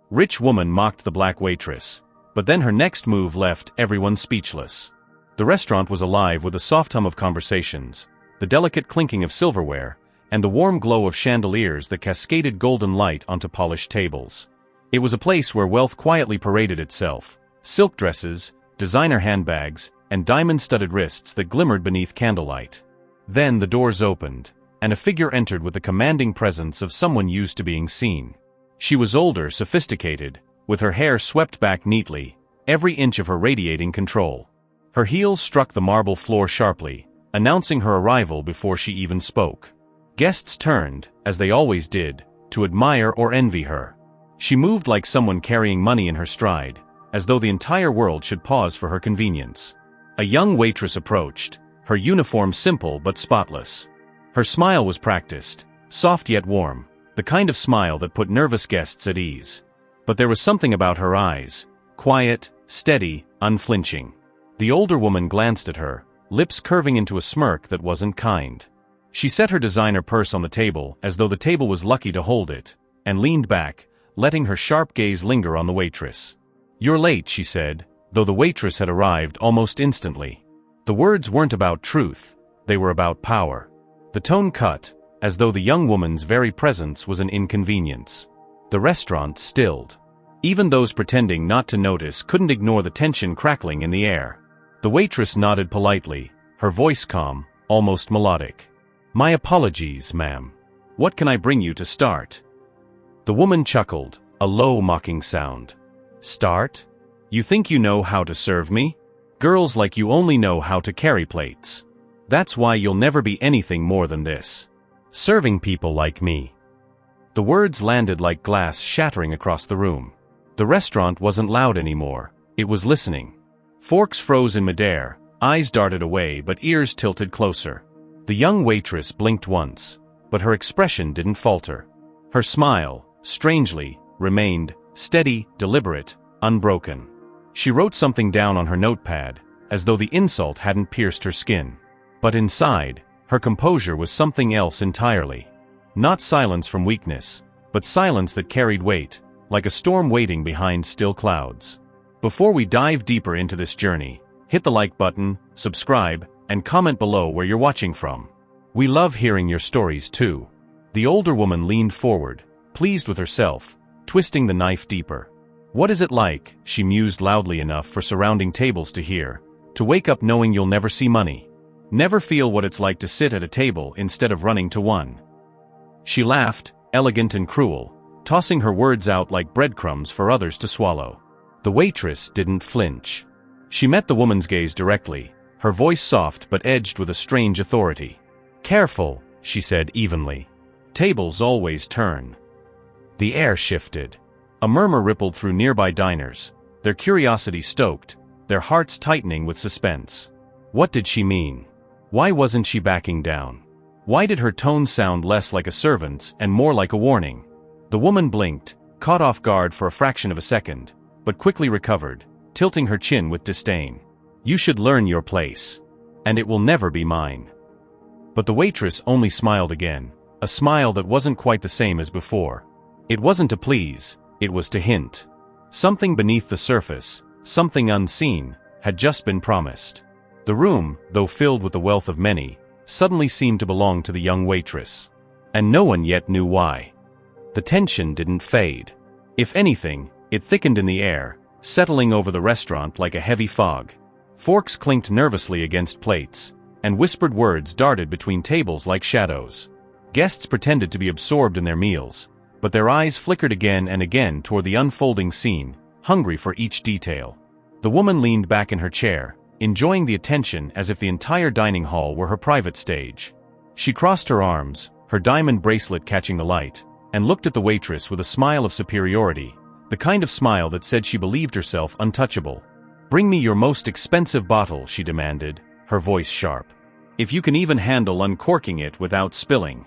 Rich woman mocked the black waitress, but then her next move left everyone speechless. The restaurant was alive with a soft hum of conversations, the delicate clinking of silverware, and the warm glow of chandeliers that cascaded golden light onto polished tables. It was a place where wealth quietly paraded itself, silk dresses, designer handbags, and diamond-studded wrists that glimmered beneath candlelight. Then the doors opened, and a figure entered with the commanding presence of someone used to being seen. She was older, sophisticated, with her hair swept back neatly, every inch of her radiating control. Her heels struck the marble floor sharply, announcing her arrival before she even spoke. Guests turned, as they always did, to admire or envy her. She moved like someone carrying money in her stride, as though the entire world should pause for her convenience. A young waitress approached, her uniform simple but spotless. Her smile was practiced, soft yet warm, the kind of smile that put nervous guests at ease. But there was something about her eyes, quiet, steady, unflinching. The older woman glanced at her, lips curving into a smirk that wasn't kind. She set her designer purse on the table as though the table was lucky to hold it, and leaned back, letting her sharp gaze linger on the waitress. "You're late," she said, though the waitress had arrived almost instantly. The words weren't about truth, they were about power. The tone cut, as though the young woman's very presence was an inconvenience. The restaurant stilled. Even those pretending not to notice couldn't ignore the tension crackling in the air. The waitress nodded politely, her voice calm, almost melodic. "My apologies, ma'am. What can I bring you to start?" The woman chuckled, a low mocking sound. "Start? You think you know how to serve me? Girls like you only know how to carry plates. That's why you'll never be anything more than this. Serving people like me." The words landed like glass shattering across the room. The restaurant wasn't loud anymore, it was listening. Forks froze in midair, eyes darted away but ears tilted closer. The young waitress blinked once, but her expression didn't falter. Her smile, strangely, remained steady, deliberate, unbroken. She wrote something down on her notepad, as though the insult hadn't pierced her skin. But inside, her composure was something else entirely. Not silence from weakness, but silence that carried weight, like a storm waiting behind still clouds. Before we dive deeper into this journey, hit the like button, subscribe, and comment below where you're watching from. We love hearing your stories too. The older woman leaned forward, pleased with herself, twisting the knife deeper. "What is it like," she mused loudly enough for surrounding tables to hear, "to wake up knowing you'll never see money? Never feel what it's like to sit at a table instead of running to one?" She laughed, elegant and cruel, tossing her words out like breadcrumbs for others to swallow. The waitress didn't flinch. She met the woman's gaze directly, her voice soft but edged with a strange authority. "Careful," she said evenly. "Tables always turn." The air shifted. A murmur rippled through nearby diners, their curiosity stoked, their hearts tightening with suspense. What did she mean? Why wasn't she backing down? Why did her tone sound less like a servant's and more like a warning? The woman blinked, caught off guard for a fraction of a second, but quickly recovered, tilting her chin with disdain. "You should learn your place. And it will never be mine." But the waitress only smiled again, a smile that wasn't quite the same as before. It wasn't to please, it was to hint. Something beneath the surface, something unseen, had just been promised. The room, though filled with the wealth of many, suddenly seemed to belong to the young waitress. And no one yet knew why. The tension didn't fade. If anything, it thickened in the air, settling over the restaurant like a heavy fog. Forks clinked nervously against plates, and whispered words darted between tables like shadows. Guests pretended to be absorbed in their meals, but their eyes flickered again and again toward the unfolding scene, hungry for each detail. The woman leaned back in her chair, enjoying the attention as if the entire dining hall were her private stage. She crossed her arms, her diamond bracelet catching the light, and looked at the waitress with a smile of superiority, the kind of smile that said she believed herself untouchable. "Bring me your most expensive bottle," she demanded, her voice sharp. "If you can even handle uncorking it without spilling."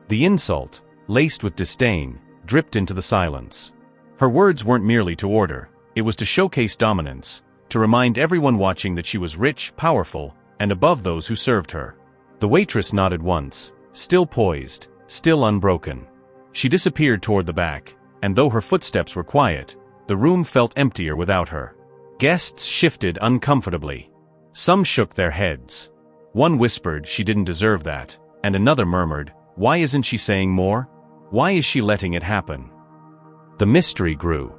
The insult, laced with disdain, dripped into the silence. Her words weren't merely to order, it was to showcase dominance, to remind everyone watching that she was rich, powerful, and above those who served her. The waitress nodded once, still poised, still unbroken. She disappeared toward the back, and though her footsteps were quiet, the room felt emptier without her. Guests shifted uncomfortably. Some shook their heads. One whispered she didn't deserve that, and another murmured, "Why isn't she saying more? Why is she letting it happen?" The mystery grew.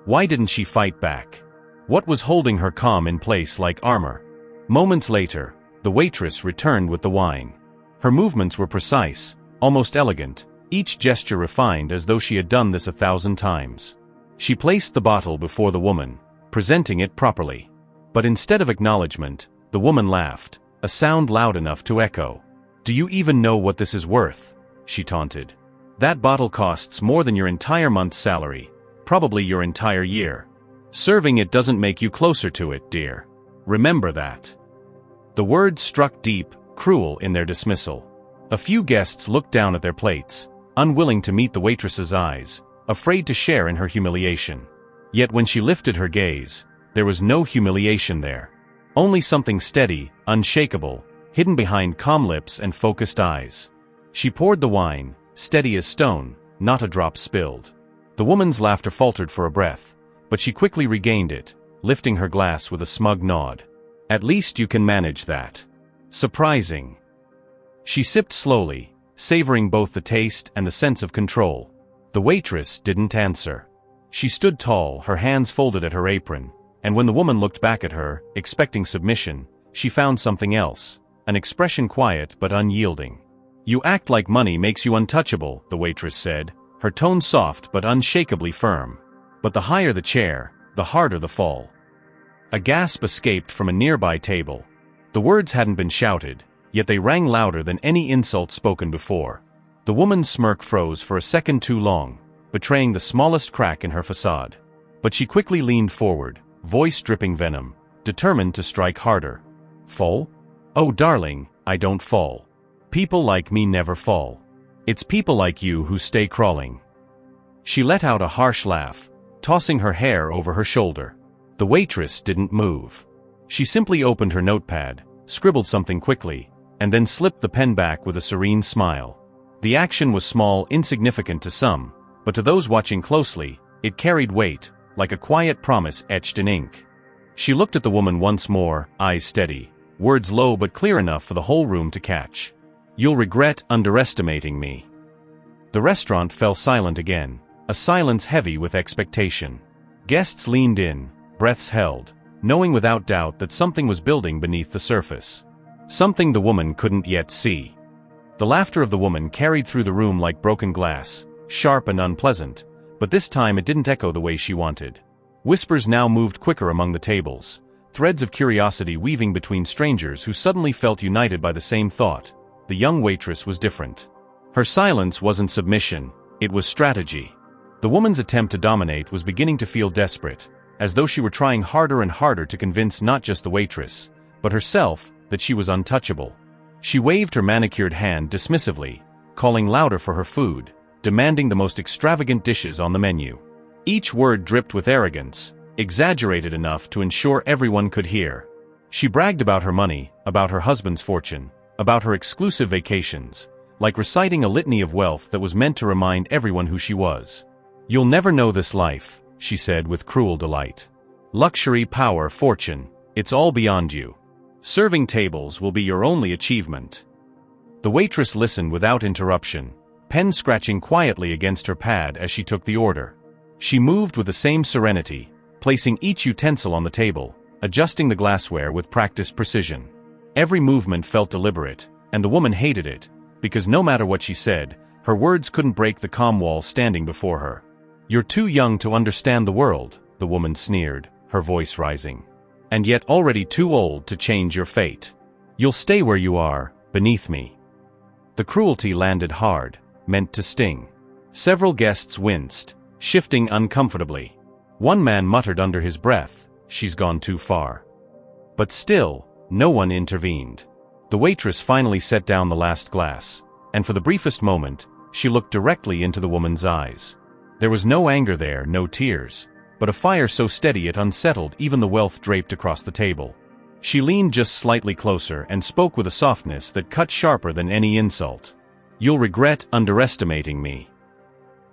Why didn't she fight back? What was holding her calm in place like armor? Moments later, the waitress returned with the wine. Her movements were precise, almost elegant, each gesture refined as though she had done this 1,000 times. She placed the bottle before the woman, presenting it properly. But instead of acknowledgement, the woman laughed, a sound loud enough to echo. "Do you even know what this is worth?" she taunted. "That bottle costs more than your entire month's salary, probably your entire year. Serving it doesn't make you closer to it, dear. Remember that." The words struck deep, cruel in their dismissal. A few guests looked down at their plates, unwilling to meet the waitress's eyes, afraid to share in her humiliation. Yet when she lifted her gaze, there was no humiliation there. Only something steady, unshakable, hidden behind calm lips and focused eyes. She poured the wine, steady as stone, not a drop spilled. The woman's laughter faltered for a breath, but she quickly regained it, lifting her glass with a smug nod. "At least you can manage that. Surprising." She sipped slowly, savoring both the taste and the sense of control. The waitress didn't answer. She stood tall, her hands folded at her apron, and when the woman looked back at her, expecting submission, she found something else, an expression quiet but unyielding. "You act like money makes you untouchable," the waitress said, her tone soft but unshakably firm. "But the higher the chair, the harder the fall." A gasp escaped from a nearby table. The words hadn't been shouted, yet they rang louder than any insult spoken before. The woman's smirk froze for a second too long, betraying the smallest crack in her facade. But she quickly leaned forward, voice dripping venom, determined to strike harder. "Fall? Oh darling, I don't fall. People like me never fall. It's people like you who stay crawling." She let out a harsh laugh, tossing her hair over her shoulder. The waitress didn't move. She simply opened her notepad, scribbled something quickly, and then slipped the pen back with a serene smile. The action was small, insignificant to some, but to those watching closely, it carried weight, like a quiet promise etched in ink. She looked at the woman once more, eyes steady, words low but clear enough for the whole room to catch. "You'll regret underestimating me." The restaurant fell silent again, a silence heavy with expectation. Guests leaned in, breaths held, knowing without doubt that something was building beneath the surface. Something the woman couldn't yet see. The laughter of the woman carried through the room like broken glass, sharp and unpleasant, but this time it didn't echo the way she wanted. Whispers now moved quicker among the tables, threads of curiosity weaving between strangers who suddenly felt united by the same thought. The young waitress was different. Her silence wasn't submission, it was strategy. The woman's attempt to dominate was beginning to feel desperate, as though she were trying harder and harder to convince not just the waitress, but herself, that she was untouchable. She waved her manicured hand dismissively, calling louder for her food, demanding the most extravagant dishes on the menu. Each word dripped with arrogance, exaggerated enough to ensure everyone could hear. She bragged about her money, about her husband's fortune, about her exclusive vacations, like reciting a litany of wealth that was meant to remind everyone who she was. "You'll never know this life," she said with cruel delight. "Luxury, power, fortune, it's all beyond you. Serving tables will be your only achievement." The waitress listened without interruption, pen scratching quietly against her pad as she took the order. She moved with the same serenity, placing each utensil on the table, adjusting the glassware with practiced precision. Every movement felt deliberate, and the woman hated it, because no matter what she said, her words couldn't break the calm wall standing before her. "You're too young to understand the world," the woman sneered, her voice rising. "And yet already too old to change your fate. You'll stay where you are, beneath me." The cruelty landed hard, meant to sting. Several guests winced, shifting uncomfortably. One man muttered under his breath, "She's gone too far." But still, no one intervened. The waitress finally set down the last glass, and for the briefest moment, she looked directly into the woman's eyes. There was no anger there, no tears, but a fire so steady it unsettled even the wealth draped across the table. She leaned just slightly closer and spoke with a softness that cut sharper than any insult. "You'll regret underestimating me."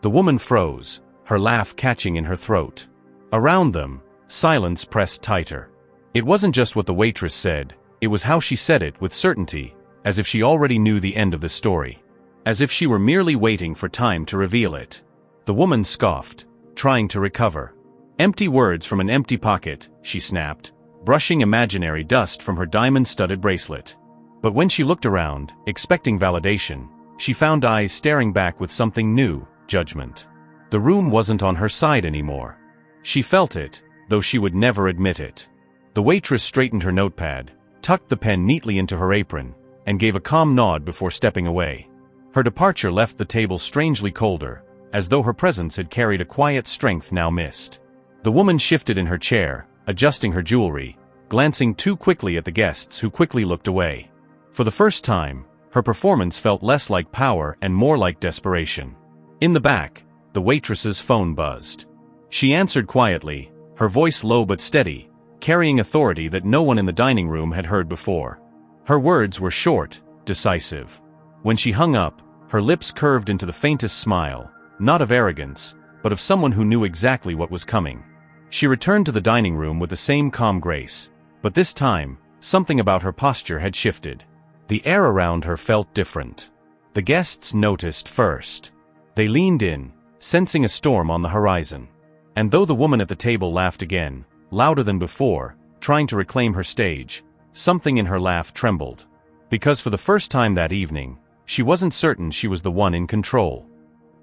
The woman froze, her laugh catching in her throat. Around them, silence pressed tighter. It wasn't just what the waitress said, it was how she said it with certainty, as if she already knew the end of the story. As if she were merely waiting for time to reveal it. The woman scoffed, trying to recover. Empty words from an empty pocket, she snapped, brushing imaginary dust from her diamond-studded bracelet. But when she looked around, expecting validation, she found eyes staring back with something new, judgment. The room wasn't on her side anymore. She felt it, though she would never admit it. The waitress straightened her notepad, tucked the pen neatly into her apron, and gave a calm nod before stepping away. Her departure left the table strangely colder, as though her presence had carried a quiet strength now missed. The woman shifted in her chair, adjusting her jewelry, glancing too quickly at the guests who quickly looked away. For the first time, her performance felt less like power and more like desperation. In the back, the waitress's phone buzzed. She answered quietly, her voice low but steady, carrying authority that no one in the dining room had heard before. Her words were short, decisive. When she hung up, her lips curved into the faintest smile, not of arrogance, but of someone who knew exactly what was coming. She returned to the dining room with the same calm grace, but this time, something about her posture had shifted. The air around her felt different. The guests noticed first. They leaned in, sensing a storm on the horizon. And though the woman at the table laughed again, louder than before, trying to reclaim her stage, something in her laugh trembled. Because for the first time that evening, she wasn't certain she was the one in control.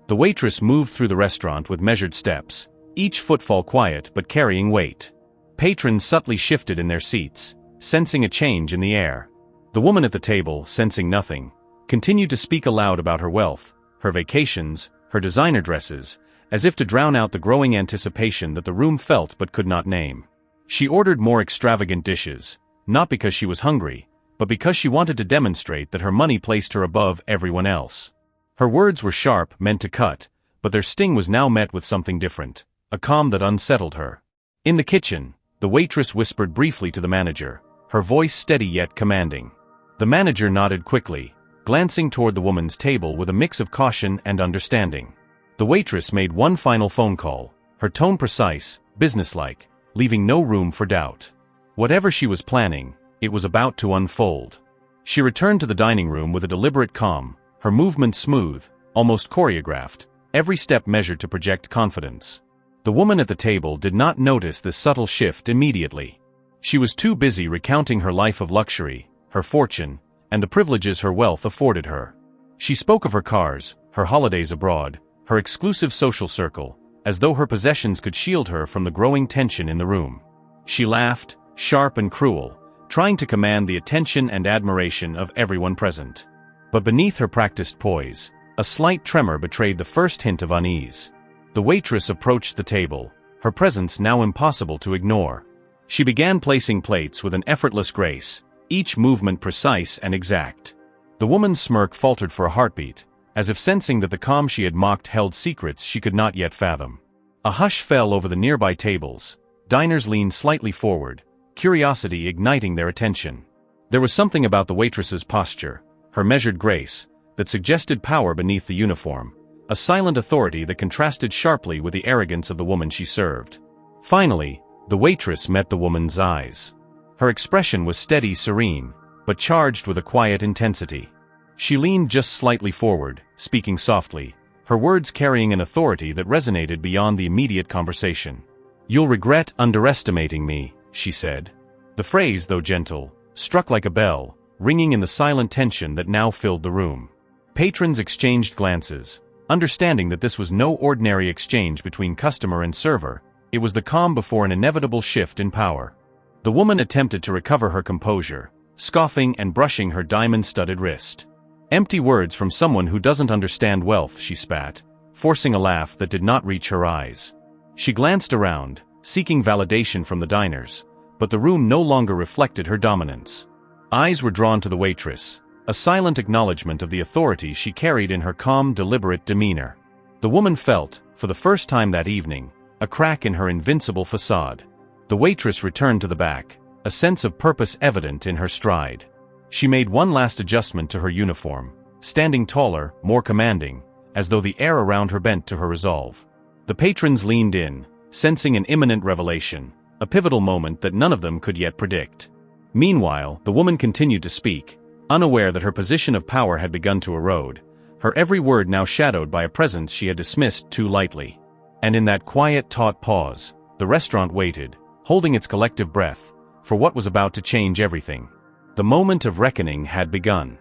The waitress moved through the restaurant with measured steps, each footfall quiet but carrying weight. Patrons subtly shifted in their seats, sensing a change in the air. The woman at the table, sensing nothing, continued to speak aloud about her wealth, her vacations, her designer dresses, as if to drown out the growing anticipation that the room felt but could not name. She ordered more extravagant dishes, not because she was hungry, but because she wanted to demonstrate that her money placed her above everyone else. Her words were sharp, meant to cut, but their sting was now met with something different, a calm that unsettled her. In the kitchen, the waitress whispered briefly to the manager, her voice steady yet commanding. The manager nodded quickly, glancing toward the woman's table with a mix of caution and understanding. The waitress made one final phone call, her tone precise, businesslike, leaving no room for doubt. Whatever she was planning, it was about to unfold. She returned to the dining room with a deliberate calm, her movements smooth, almost choreographed, every step measured to project confidence. The woman at the table did not notice this subtle shift immediately. She was too busy recounting her life of luxury, her fortune, and the privileges her wealth afforded her. She spoke of her cars, her holidays abroad, her exclusive social circle, as though her possessions could shield her from the growing tension in the room. She laughed, sharp and cruel, trying to command the attention and admiration of everyone present. But beneath her practiced poise, a slight tremor betrayed the first hint of unease. The waitress approached the table, her presence now impossible to ignore. She began placing plates with an effortless grace, each movement precise and exact. The woman's smirk faltered for a heartbeat, as if sensing that the calm she had mocked held secrets she could not yet fathom. A hush fell over the nearby tables. Diners leaned slightly forward, curiosity igniting their attention. There was something about the waitress's posture, her measured grace, that suggested power beneath the uniform, a silent authority that contrasted sharply with the arrogance of the woman she served. Finally, the waitress met the woman's eyes. Her expression was steady, serene, but charged with a quiet intensity. She leaned just slightly forward, speaking softly, her words carrying an authority that resonated beyond the immediate conversation. "You'll regret underestimating me," she said. The phrase, though gentle, struck like a bell, ringing in the silent tension that now filled the room. Patrons exchanged glances, understanding that this was no ordinary exchange between customer and server, it was the calm before an inevitable shift in power. The woman attempted to recover her composure, scoffing and brushing her diamond-studded wrist. "Empty words from someone who doesn't understand wealth," she spat, forcing a laugh that did not reach her eyes. She glanced around, seeking validation from the diners, but the room no longer reflected her dominance. Eyes were drawn to the waitress, a silent acknowledgement of the authority she carried in her calm, deliberate demeanor. The woman felt, for the first time that evening, a crack in her invincible facade. The waitress returned to the back, a sense of purpose evident in her stride. She made one last adjustment to her uniform, standing taller, more commanding, as though the air around her bent to her resolve. The The patrons leaned in, sensing an imminent revelation, a pivotal moment that none of them could yet predict. Meanwhile, the woman continued to speak, unaware that her position of power had begun to erode, her every word now shadowed by a presence she had dismissed too lightly. And in that quiet, taut pause, the restaurant waited, holding its collective breath, for what was about to change everything. The moment of reckoning had begun.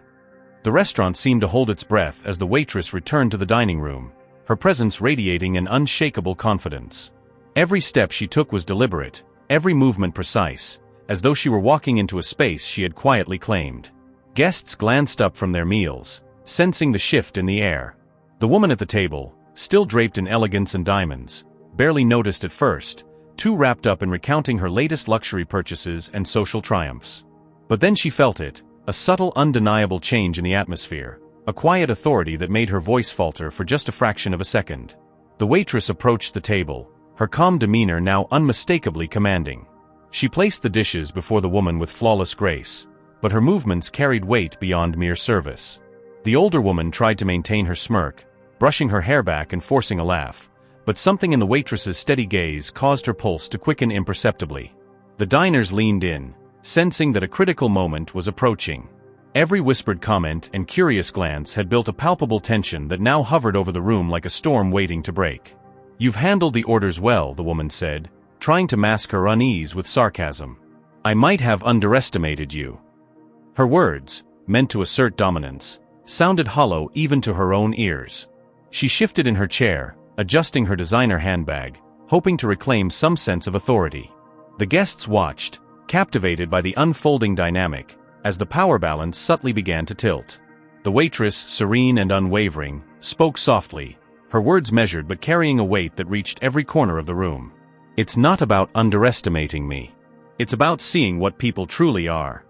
The restaurant seemed to hold its breath as the waitress returned to the dining room, her presence radiating an unshakable confidence. Every step she took was deliberate, every movement precise, as though she were walking into a space she had quietly claimed. Guests glanced up from their meals, sensing the shift in the air. The woman at the table, still draped in elegance and diamonds, barely noticed at first, too wrapped up in recounting her latest luxury purchases and social triumphs. But then she felt it, a subtle, undeniable change in the atmosphere, a quiet authority that made her voice falter for just a fraction of a second. The waitress approached the table, her calm demeanor now unmistakably commanding. She placed the dishes before the woman with flawless grace, but her movements carried weight beyond mere service. The older woman tried to maintain her smirk, brushing her hair back and forcing a laugh, but something in the waitress's steady gaze caused her pulse to quicken imperceptibly. The diners leaned in, sensing that a critical moment was approaching. Every whispered comment and curious glance had built a palpable tension that now hovered over the room like a storm waiting to break. "You've handled the orders well," the woman said, trying to mask her unease with sarcasm. "I might have underestimated you." Her words, meant to assert dominance, sounded hollow even to her own ears. She shifted in her chair, adjusting her designer handbag, hoping to reclaim some sense of authority. The guests watched, captivated by the unfolding dynamic, as the power balance subtly began to tilt. The waitress, serene and unwavering, spoke softly, her words measured but carrying a weight that reached every corner of the room. "It's not about underestimating me. It's about seeing what people truly are."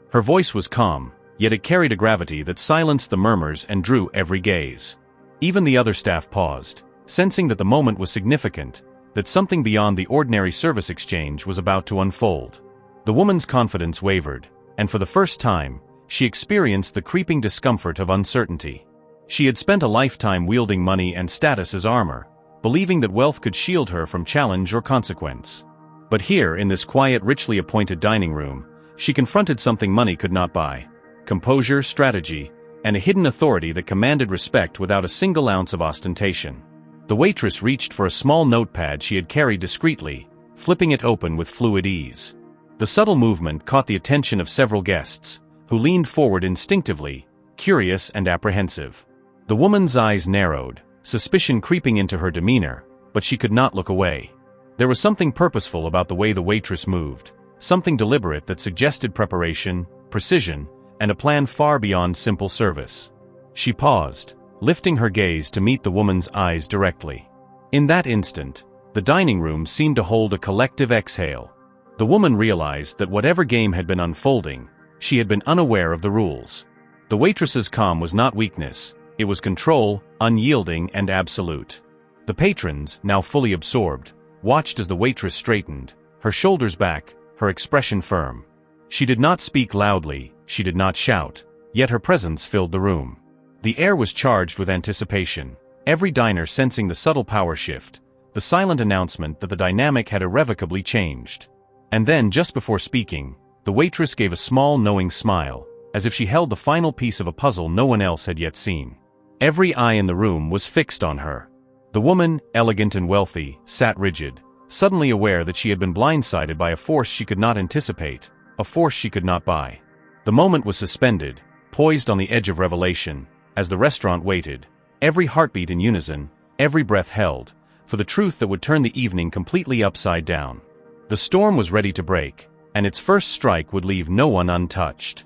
Her voice was calm, yet it carried a gravity that silenced the murmurs and drew every gaze. Even the other staff paused, sensing that the moment was significant, that something beyond the ordinary service exchange was about to unfold. The woman's confidence wavered, and for the first time, she experienced the creeping discomfort of uncertainty. She had spent a lifetime wielding money and status as armor, believing that wealth could shield her from challenge or consequence. But here, in this quiet, richly appointed dining room, she confronted something money could not buy: composure, strategy, and a hidden authority that commanded respect without a single ounce of ostentation. The waitress reached for a small notepad she had carried discreetly, flipping it open with fluid ease. The subtle movement caught the attention of several guests, who leaned forward instinctively, curious and apprehensive. The woman's eyes narrowed, suspicion creeping into her demeanor, but she could not look away. There was something purposeful about the way the waitress moved, something deliberate that suggested preparation, precision, and a plan far beyond simple service. She paused, lifting her gaze to meet the woman's eyes directly. In that instant, the dining room seemed to hold a collective exhale. The woman realized that whatever game had been unfolding, she had been unaware of the rules. The waitress's calm was not weakness, it was control, unyielding and absolute. The patrons, now fully absorbed, watched as the waitress straightened, her shoulders back, her expression firm. She did not speak loudly, she did not shout, yet her presence filled the room. The air was charged with anticipation, every diner sensing the subtle power shift, the silent announcement that the dynamic had irrevocably changed. And then, just before speaking, the waitress gave a small, knowing smile, as if she held the final piece of a puzzle no one else had yet seen. Every eye in the room was fixed on her. The woman, elegant and wealthy, sat rigid, suddenly aware that she had been blindsided by a force she could not anticipate, a force she could not buy. The moment was suspended, poised on the edge of revelation, as the restaurant waited, every heartbeat in unison, every breath held, for the truth that would turn the evening completely upside down. The storm was ready to break, and its first strike would leave no one untouched.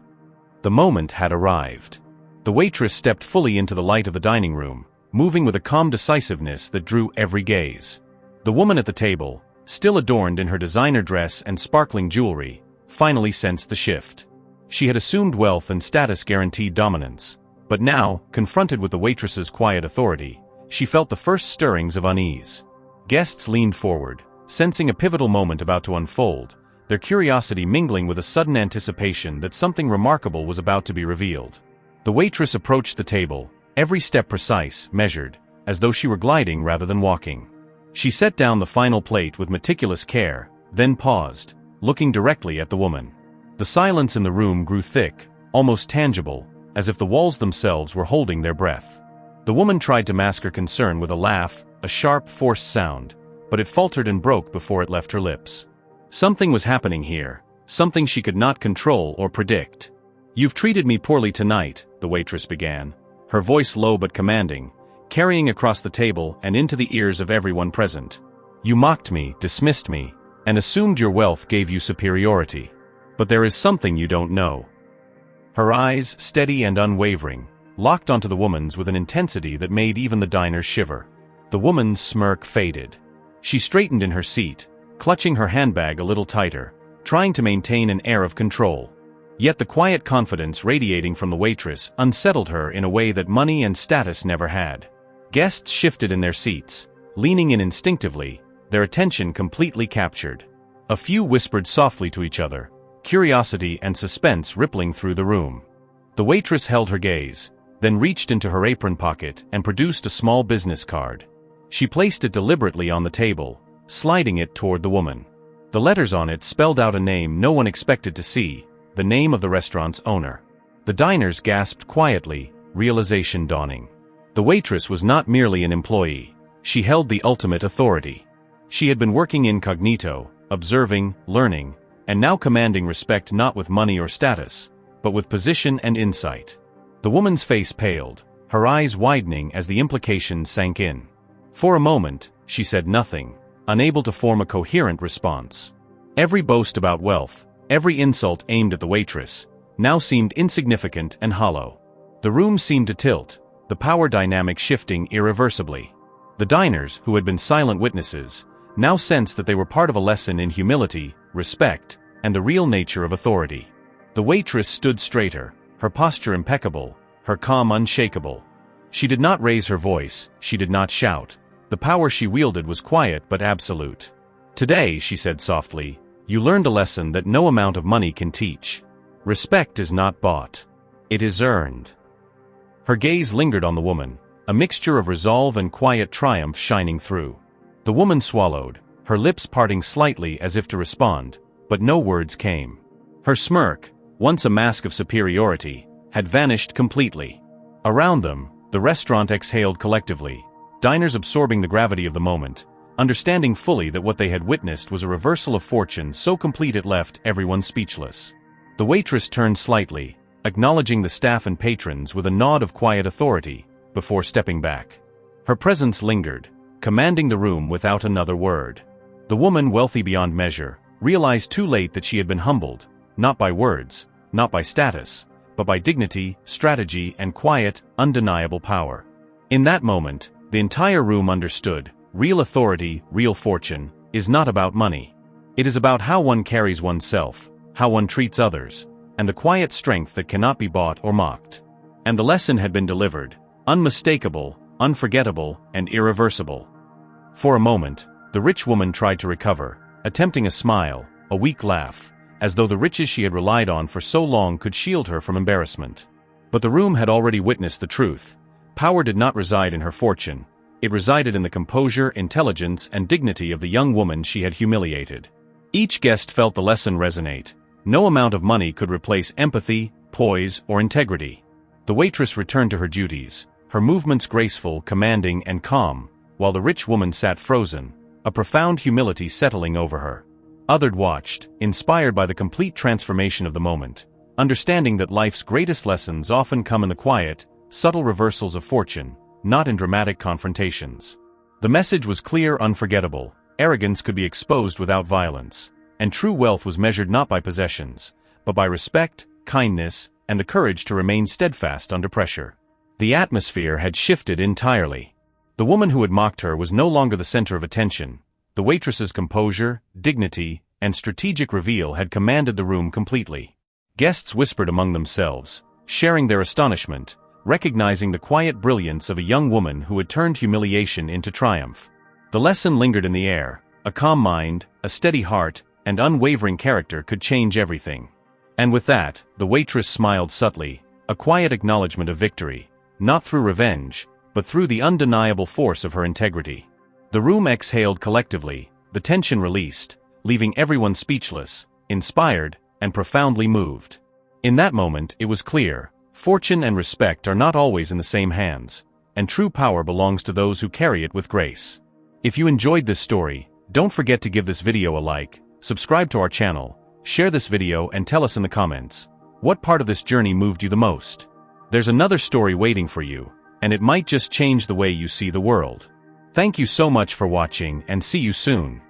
The moment had arrived. The waitress stepped fully into the light of the dining room, moving with a calm decisiveness that drew every gaze. The woman at the table, still adorned in her designer dress and sparkling jewelry, finally sensed the shift. She had assumed wealth and status guaranteed dominance, but now, confronted with the waitress's quiet authority, she felt the first stirrings of unease. Guests leaned forward, sensing a pivotal moment about to unfold, their curiosity mingling with a sudden anticipation that something remarkable was about to be revealed. The waitress approached the table, every step precise, measured, as though she were gliding rather than walking. She set down the final plate with meticulous care, then paused, looking directly at the woman. The silence in the room grew thick, almost tangible, as if the walls themselves were holding their breath. The woman tried to mask her concern with a laugh, a sharp, forced sound, but it faltered and broke before it left her lips. Something was happening here, something she could not control or predict. "You've treated me poorly tonight," the waitress began, her voice low but commanding, carrying across the table and into the ears of everyone present. "You mocked me, dismissed me, and assumed your wealth gave you superiority. But there is something you don't know." Her eyes, steady and unwavering, locked onto the woman's with an intensity that made even the diners shiver. The woman's smirk faded. She straightened in her seat, clutching her handbag a little tighter, trying to maintain an air of control. Yet the quiet confidence radiating from the waitress unsettled her in a way that money and status never had. Guests shifted in their seats, leaning in instinctively, their attention completely captured. A few whispered softly to each other, curiosity and suspense rippling through the room. The waitress held her gaze, then reached into her apron pocket and produced a small business card. She placed it deliberately on the table, sliding it toward the woman. The letters on it spelled out a name no one expected to see, the name of the restaurant's owner. The diners gasped quietly, realization dawning. The waitress was not merely an employee, she held the ultimate authority. She had been working incognito, observing, learning, and now commanding respect not with money or status, but with position and insight. The woman's face paled, her eyes widening as the implications sank in. For a moment, she said nothing, unable to form a coherent response. Every boast about wealth, every insult aimed at the waitress, now seemed insignificant and hollow. The room seemed to tilt, the power dynamic shifting irreversibly. The diners, who had been silent witnesses, now sensed that they were part of a lesson in humility, respect, and the real nature of authority. The waitress stood straighter, her posture impeccable, her calm unshakable. She did not raise her voice, she did not shout. The power she wielded was quiet but absolute. "Today," she said softly, "you learned a lesson that no amount of money can teach. Respect is not bought. It is earned." Her gaze lingered on the woman, a mixture of resolve and quiet triumph shining through. The woman swallowed, her lips parting slightly as if to respond, but no words came. Her smirk, once a mask of superiority, had vanished completely. Around them, the restaurant exhaled collectively, diners absorbing the gravity of the moment, understanding fully that what they had witnessed was a reversal of fortune so complete it left everyone speechless. The waitress turned slightly, acknowledging the staff and patrons with a nod of quiet authority, before stepping back. Her presence lingered, commanding the room without another word. The woman, wealthy beyond measure, realized too late that she had been humbled, not by words, not by status, but by dignity, strategy, and quiet, undeniable power. In that moment, the entire room understood, real authority, real fortune, is not about money. It is about how one carries oneself, how one treats others, and the quiet strength that cannot be bought or mocked. And the lesson had been delivered, unmistakable, unforgettable, and irreversible. For a moment, the rich woman tried to recover, attempting a smile, a weak laugh, as though the riches she had relied on for so long could shield her from embarrassment. But the room had already witnessed the truth. Power did not reside in her fortune, it resided in the composure, intelligence, and dignity of the young woman she had humiliated. Each guest felt the lesson resonate. No amount of money could replace empathy, poise, or integrity. The waitress returned to her duties, her movements graceful, commanding, and calm, while the rich woman sat frozen, a profound humility settling over her. Others watched, inspired by the complete transformation of the moment, understanding that life's greatest lessons often come in the quiet, subtle reversals of fortune, not in dramatic confrontations. The message was clear, unforgettable. Arrogance could be exposed without violence, and true wealth was measured not by possessions, but by respect, kindness, and the courage to remain steadfast under pressure. The atmosphere had shifted entirely. The woman who had mocked her was no longer the center of attention. The waitress's composure, dignity, and strategic reveal had commanded the room completely. Guests whispered among themselves, sharing their astonishment, recognizing the quiet brilliance of a young woman who had turned humiliation into triumph. The lesson lingered in the air. A calm mind, a steady heart, and unwavering character could change everything. And with that, the waitress smiled subtly, a quiet acknowledgement of victory, not through revenge, but through the undeniable force of her integrity. The room exhaled collectively, the tension released, leaving everyone speechless, inspired, and profoundly moved. In that moment, it was clear, fortune and respect are not always in the same hands, and true power belongs to those who carry it with grace. If you enjoyed this story, don't forget to give this video a like, subscribe to our channel, share this video and tell us in the comments, what part of this journey moved you the most? There's another story waiting for you, and it might just change the way you see the world. Thank you so much for watching and see you soon.